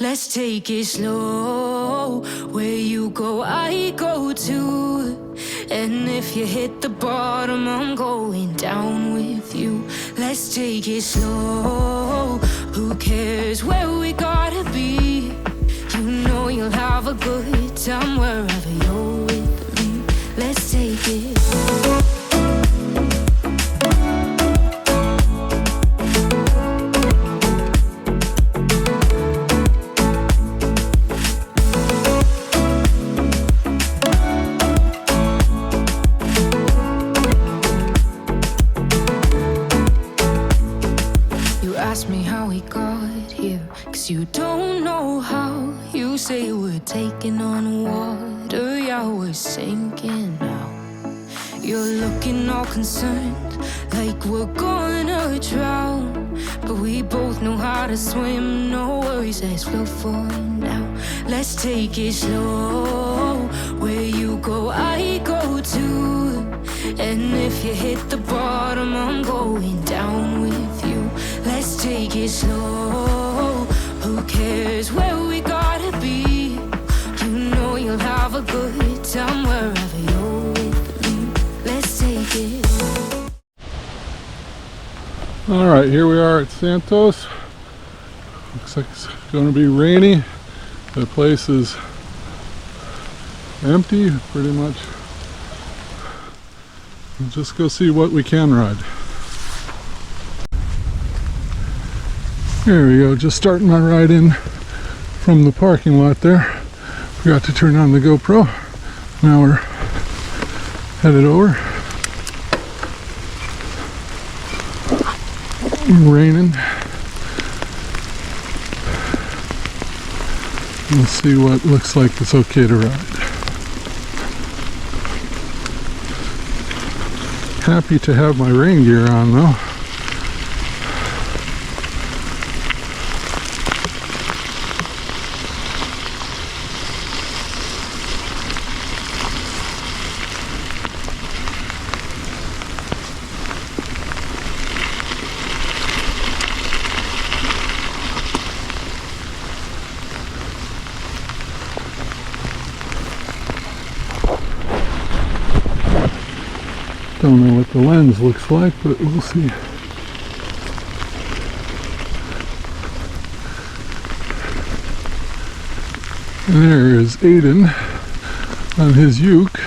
Let's take it slow. Where you go, I go too. And if you hit the bottom, I'm going down with you. Let's take it slow. Who cares where we gotta be? You know you'll have a good time wherever you're with me. Let's take it. Ask me how we got here, 'cause you don't know how. You say we're taking on water, yeah, we're sinking now. You're looking all concerned, like we're gonna drown. But we both know how to swim, no worries, let's float for now. Let's take it slow. Where you go, I go too. And if you hit the bottom, I'm going down with you. Let's take it slow. Who cares where we gotta be? You know you'll have a good time wherever you're with me. Let's take it. Alright, here we are at Santos. Looks like it's going to be rainy. The place is empty, pretty much. We'll just go see what we can ride. There we go, just starting my ride in from the parking lot there. Forgot to turn on the GoPro. Now we're headed over. Raining. Let's see what looks like it's okay to ride. Happy to have my rain gear on though. Don't know what the lens looks like, but we'll see. And there is Ayden on his EUC.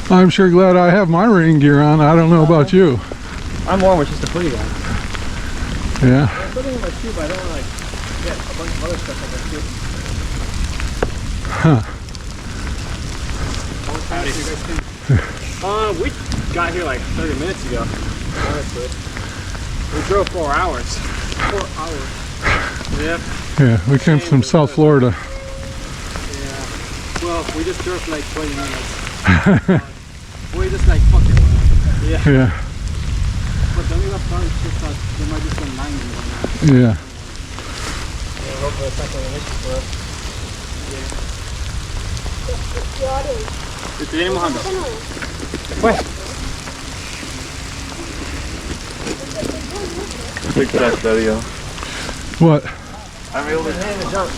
I'm sure glad I have my rain gear on. I don't know about you. I'm warm with just a hoodie on. Yeah. I'm putting in my shoe, but I don't want to get a bunch of other stuff on my shoe. Huh. We got here like 30 minutes ago. Honestly, we drove 4 hours. 4 hours. Yeah. Yeah, we came from South Florida. Yeah. Well, we just drove like 20 minutes. We just like fucking yeah. Yeah. But then we left just there might be some 90 right now. Yeah. Yeah, hopefully it's not going to miss for us. Yeah. Estoy mojando. Pues. Big test video. What? I'm able to jump.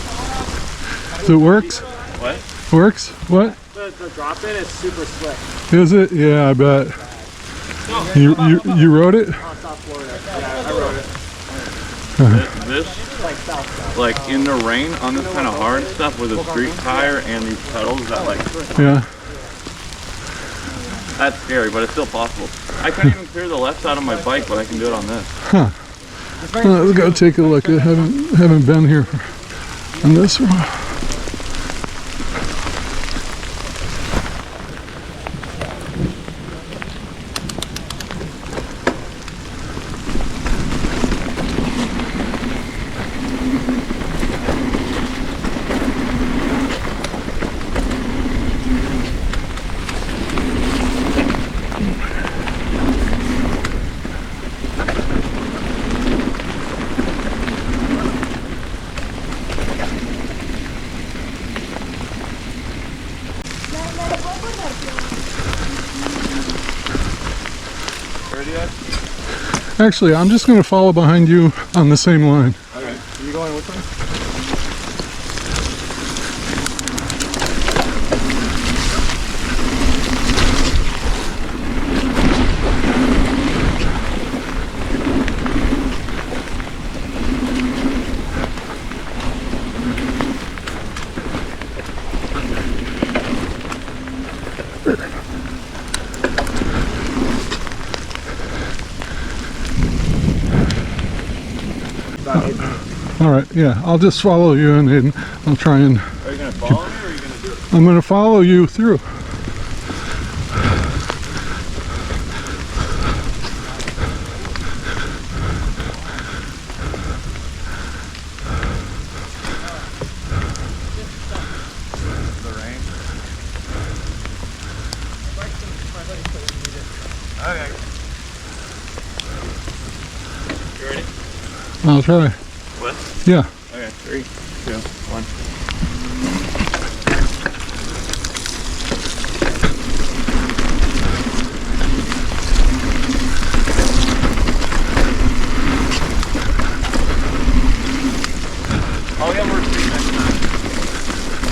So it works? What? Works? What? The drop in is super slick. Is it? Yeah, I bet. You rode it? Oh, South Florida. Yeah, I rode it. This Like south. like in the rain on this kind of hard stuff with a street tire and these pedals that like, Yeah. that's scary, but it's still possible. I can't even clear the left side of my bike, but I can do it on this. Huh. Let's go take a look. I haven't been here on this one. Actually, I'm just going to follow behind you on the same line. Okay. Are you going which way? All right, yeah, I'll just follow you and Ayden. I'll try and... Are you going to follow me or are you going to do it? I'm going to follow you through. The rain? Okay. You ready? I'll try. What? Yeah. Okay, 3, 2, 1. Oh yeah, we're free next time.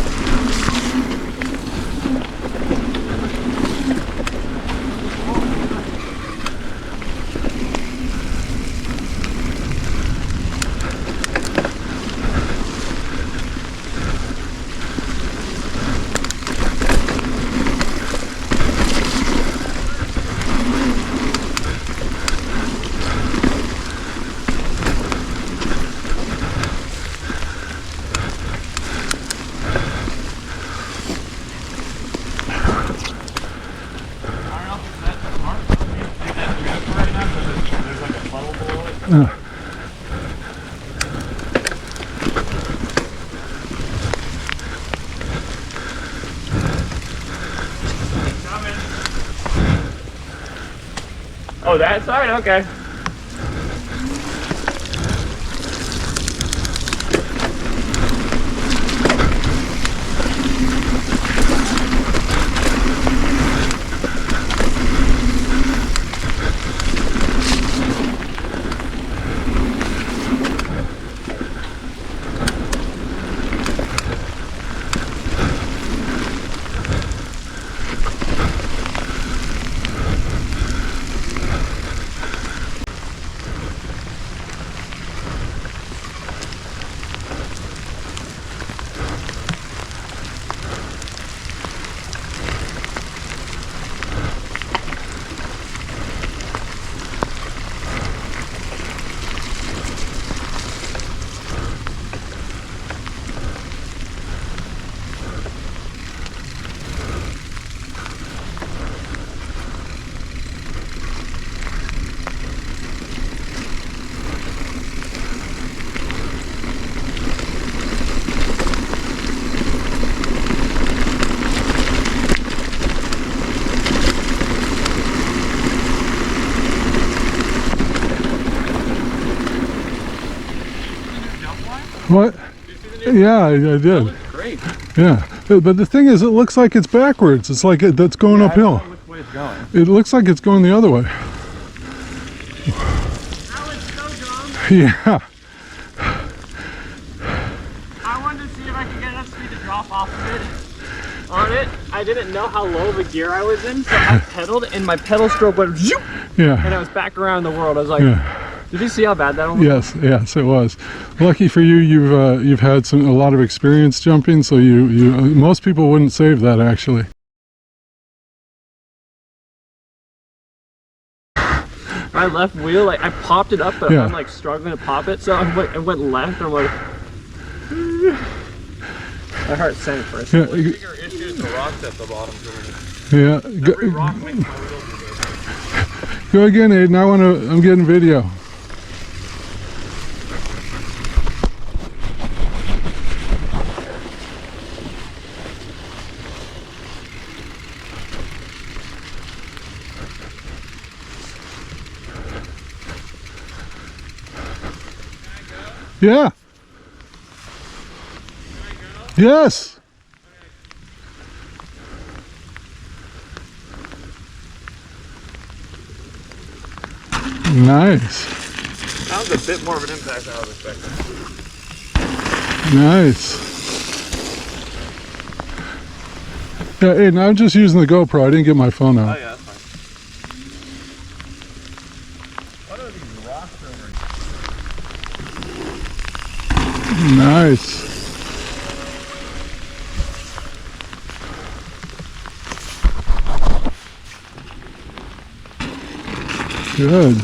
Oh, that side? Okay. What? Yeah, I did. Great. Yeah, but the thing is, it looks like it's backwards. It's like that's going uphill. I don't know which way it's going. It looks like it's going the other way. That was so dumb. Yeah. I wanted to see if I could get enough speed to drop off of it. On it, I didn't know how low of a gear I was in, so I pedaled and my pedal stroke went zoop, Yeah. and I was back around the world. I was like, Yeah. did you see how bad that almost was? Yes, it was. Lucky for you, you've had a lot of experience jumping, so most people wouldn't save that actually. My left wheel, like I popped it up, but Yeah. I'm like struggling to pop it, so I went left. And I'm like, my heart sank for a second. Yeah, Bigger issue is the rocks at the bottom. yeah. Every rock makes my wheels Go again, Ayden. I'm getting video. Yeah. Yes. Nice. That was a bit more of an impact than I was expecting. Nice. Yeah, Ayden, I'm just using the GoPro. I didn't get my phone Oh out. yeah, that's fine. What are these rocks over here? Nice. Good.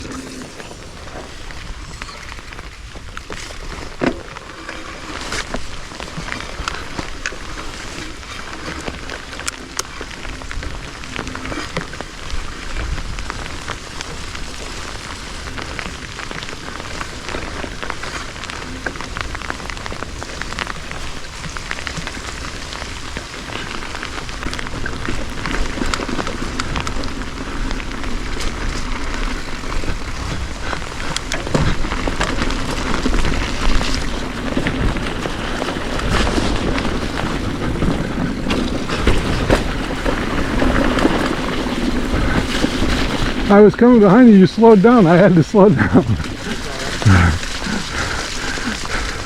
I was coming behind you, you slowed down. I had to slow down. I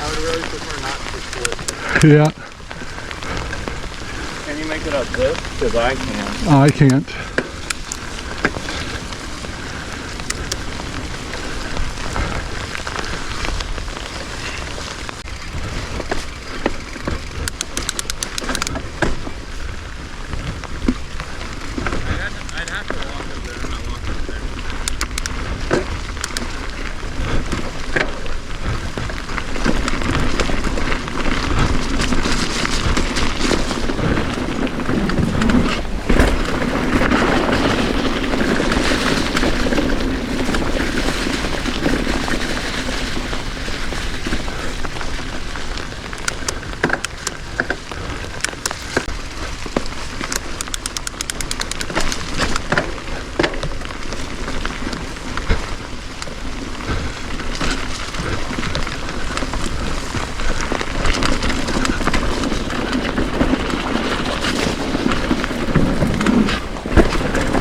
would really prefer not to split. Yeah, Can you make it up this? Because I can. I can't. I'd have to walk up there and not walk up there.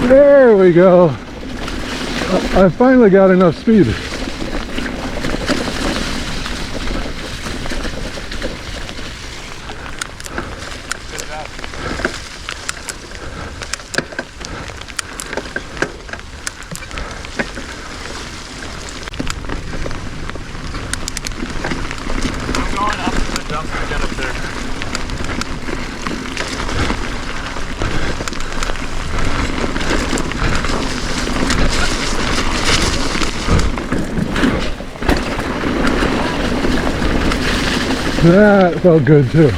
There we go. I finally got enough speed. I'm going up to the dump to get up there. That felt good too.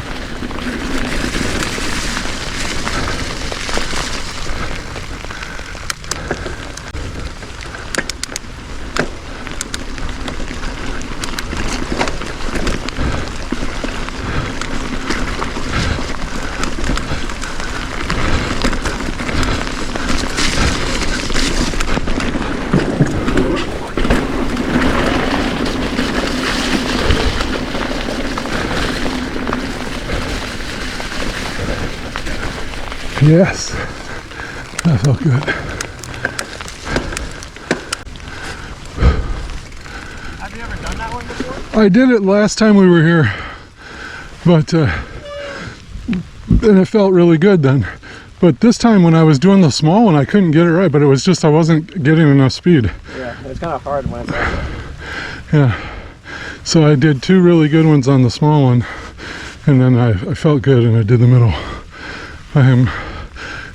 Yes, that felt good. Have you ever done that one before? I did it last time we were here, but and it felt really good then. But this time when I was doing the small one, I couldn't get it right, but it was just I wasn't getting enough speed. Yeah, it's kind of hard when it's like that. Yeah, so I did two really good ones on the small one, and then I felt good and I did the middle.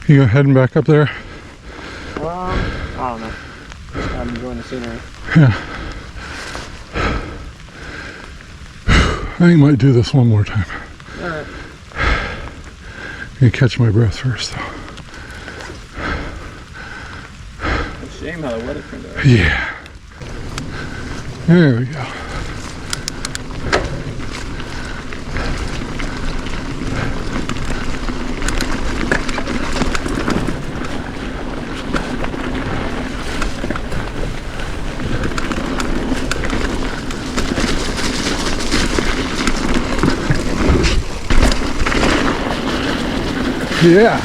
You heading back up there? I don't know. I'm enjoying the scenery. Yeah. I think I might do this one more time. Alright. You catch my breath first though. It's a shame how the weather turned out. Yeah. There we go. Yeah.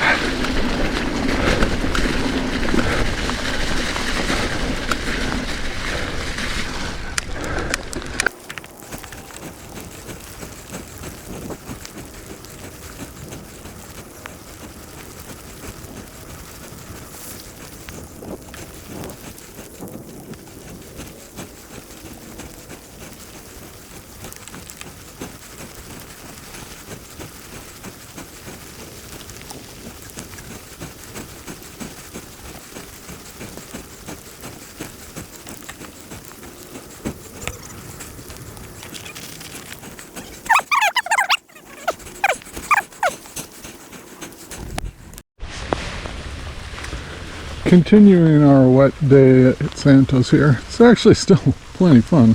continuing our wet day at Santos here. It's actually still plenty fun.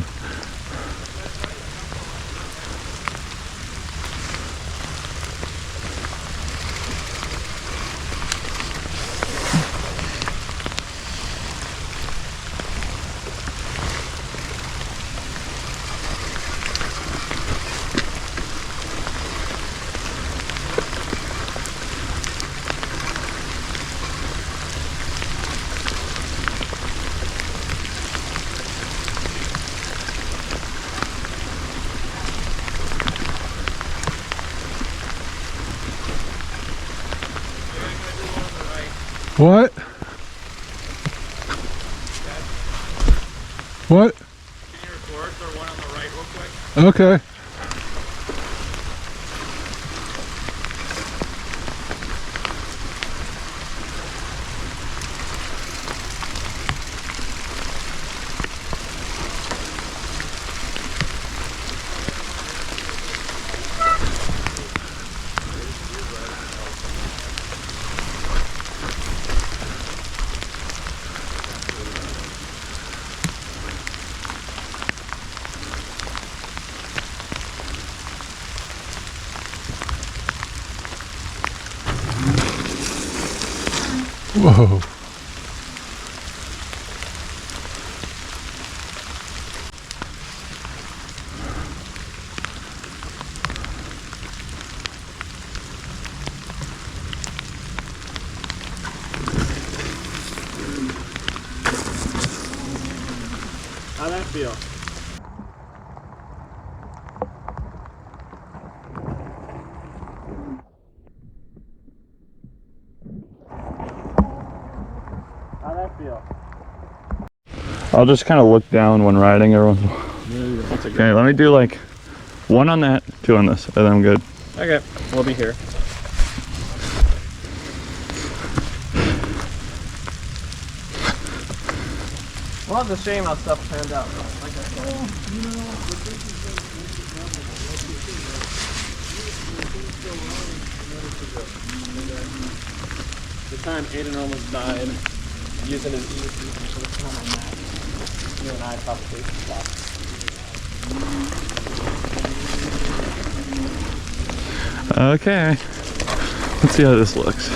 What? What? Can you record? Throw one on the right real quick. Okay. Whoa. How'd that feel? How'd that feel? I'll just kind of look down when riding every once in a while. Okay, let me do like one on that, two on this, and then I'm good. Okay, we'll be here. Well, it's a shame how stuff panned out. The time Ayden almost died using his EUC for the time on that, you and I probably stopped. Okay, let's see how this looks.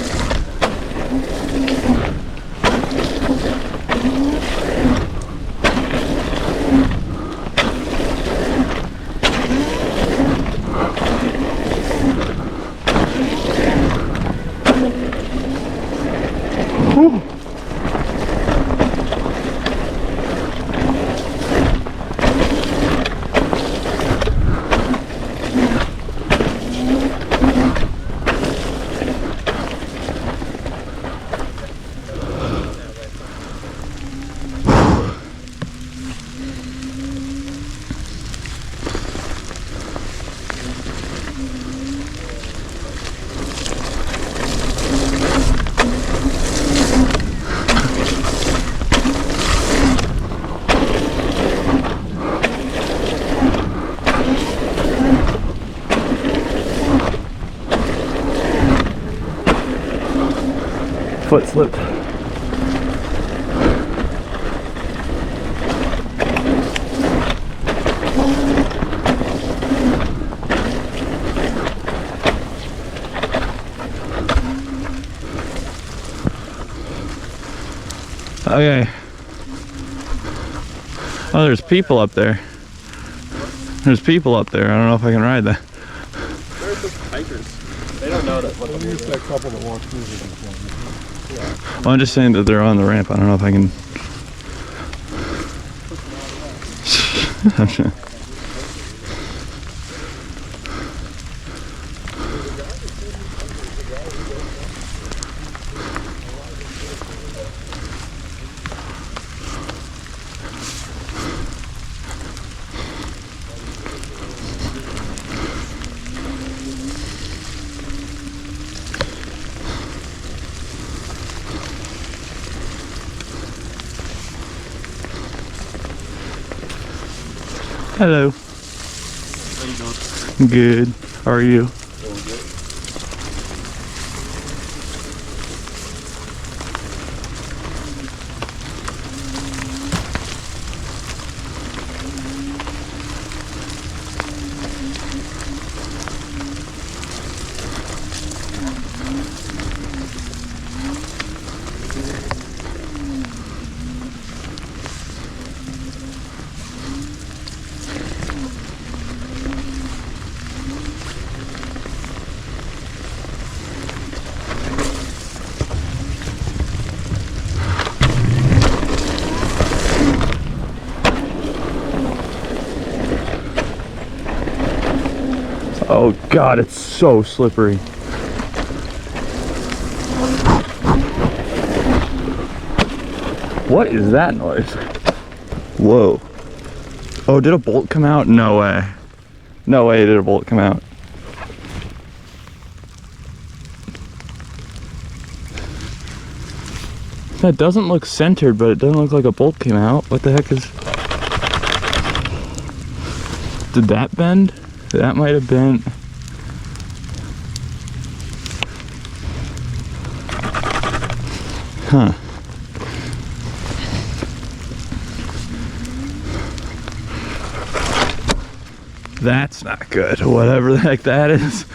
Whew. Foot slipped. Okay. Oh, there's people up there. There's people up there. I don't know if I can ride that. There's just hikers. They don't know that what the There's that couple that walked through here before. Well, I'm just saying that they're on the ramp. I don't know if I can. Hello. How you doing? Good. How are you? Oh God, it's so slippery. What is that noise? Whoa. Oh, did a bolt come out? No way. No way did a bolt come out. That doesn't look centered, but it doesn't look like a bolt came out. What the heck is... Did that bend? That might have bent. Huh. That's not good. Whatever the heck that is.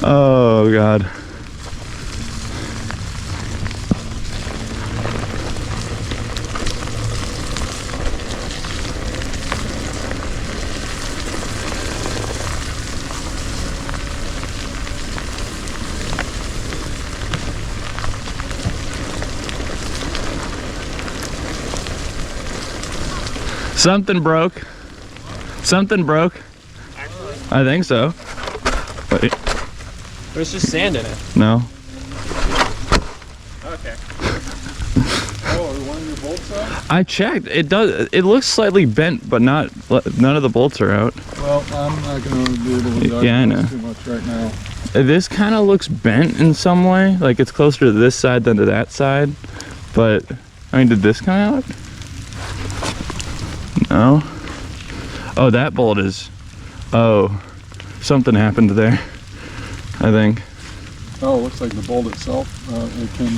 Oh God. Something broke. Something broke. Actually, I think so. Wait. there's just sand in it. No. Okay. Oh, are one of your bolts out? I checked. It does. It looks slightly bent, but not. None of the bolts are out. Well, I'm not going to be able to Yeah, I know. diagnose too much right now. This kind of looks bent in some way. Like it's closer to this side than to that side. But I mean, did this come out? No. Oh, that bolt is. Oh, something happened there. I think Oh, it looks like the bolt itself. It can.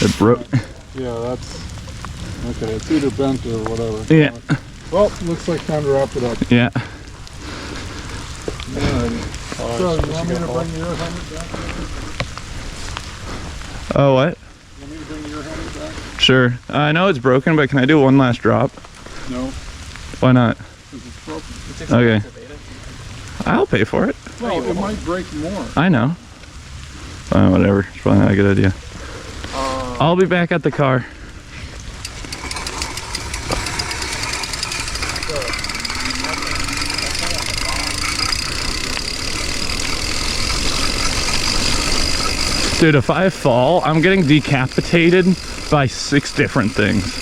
it broke. Yeah, that's. Okay, it's either bent or whatever. Yeah. Well, looks like time to wrap it up. Yeah. Alrighty. So, you want me to bring your helmet back? Oh, what? You want me to bring your helmet back? Sure. I know it's broken, but can I do one last drop? No, Why not? because it's broken. It's Okay. expensive, Ayden. I'll pay for it. Well, it might break more. I know. Whatever. It's probably not a good idea. I'll be back at the car. Dude, if I fall, I'm getting decapitated by 6 different things.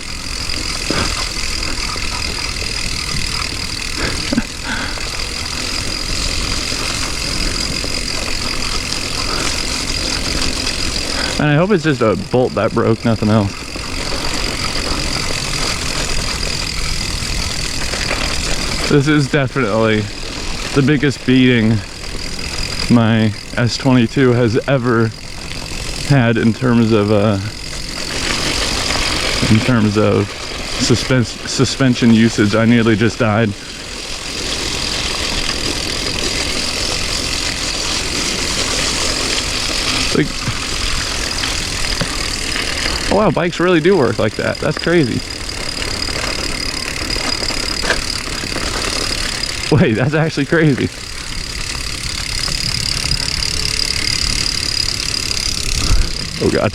And I hope it's just a bolt that broke, nothing else. This is definitely the biggest beating my S22 has ever had in terms of suspension usage. I nearly just died. Like, oh wow, bikes really do work like that. That's crazy. Wait, that's actually crazy. Oh God.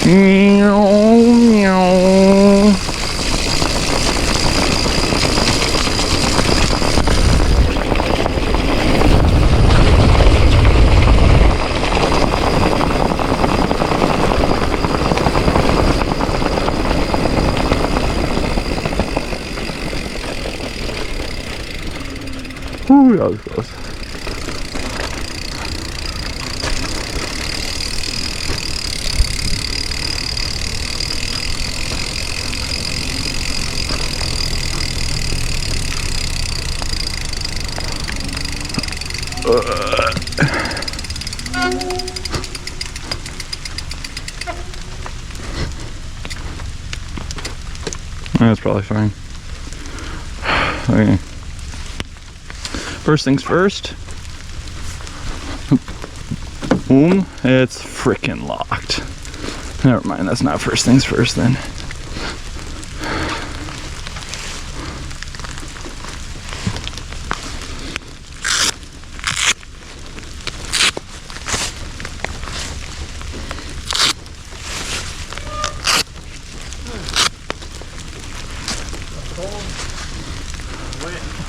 Meow, meow. Ooh, that was close. That's probably fine. Okay. First things first. Boom. It's frickin' locked. Never mind, that's not first things first then.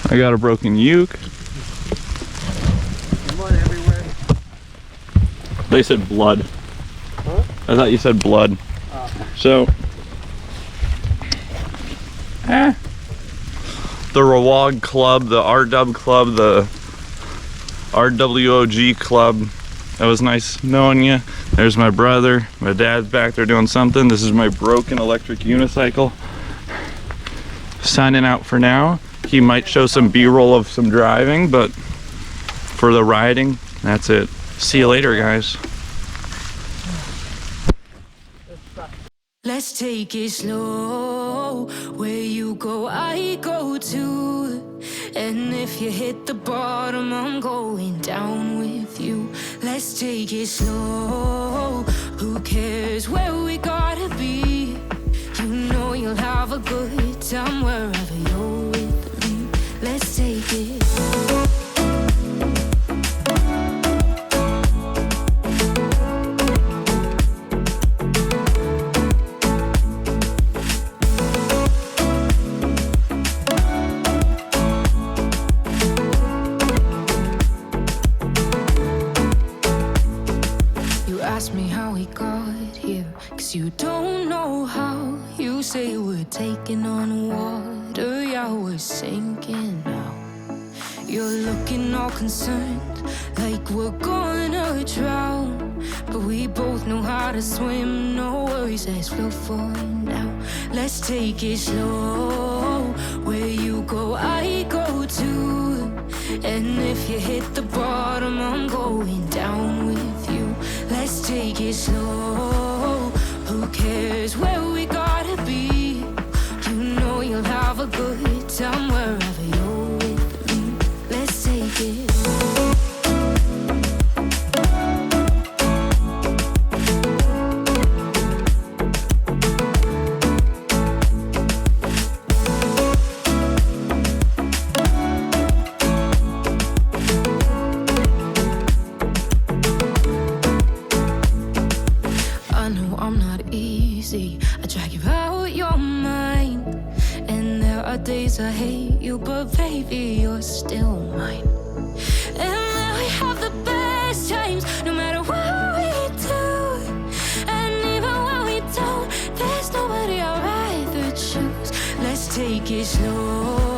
I got a broken uke. Mud everywhere. They said blood. Huh? I thought you said blood. So, the Rawag Club, the RW Club, the RWOG Club. That was nice knowing you. There's my brother. My dad's back there doing something. This is my broken electric unicycle. Signing out for now. He might show some B-roll of some driving, but for the riding, that's it. See you later, guys. Let's take it slow. Where you go, I go too. And if you hit the bottom, I'm going down with you. Let's take it slow. Who cares where we gotta be? You know you'll have a good time wherever you're with me. Let's take it. Ask me how we got here, 'cause you don't know how. You say we're taking on water, yeah, we're sinking now. You're looking all concerned, like we're gonna drown. But we both know how to swim, no worries as we'll find out. Let's take it slow. Where you go, I go too. And if you hit the bottom, I'm going down with you. Let's take it slow. Who cares where we gotta be? You know you'll have a good time wherever you're with me. Let's take it. Days I hate you, but baby, you're still mine. And we have the best times, no matter what we do. And even when we don't, there's nobody I'd rather choose. Let's take it slow.